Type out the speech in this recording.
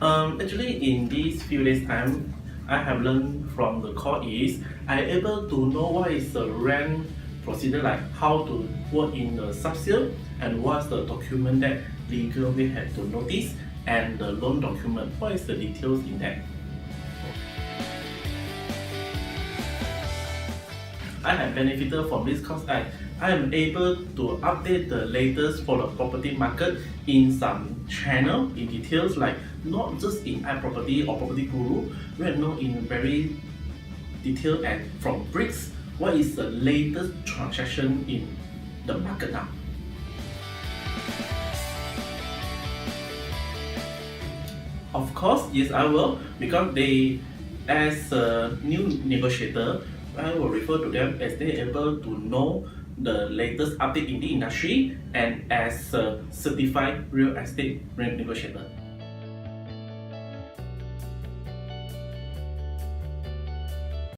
Actually, in these few days time, I have learned from the call is I able to know what is the rent procedure, like how to work in the sub-sale and what's the document that legal we have to notice, and the loan document, what is the details in that. I have benefited from this because I am able to update the latest for the property market in some channel in details, like not just in iProperty or Property Guru. We have known in very detail and from bricks what is the latest transaction in the market now. Of course, yes, I will, because they, as a new negotiator, I will refer to them as they able to know the latest update in the industry and as a certified real estate negotiator.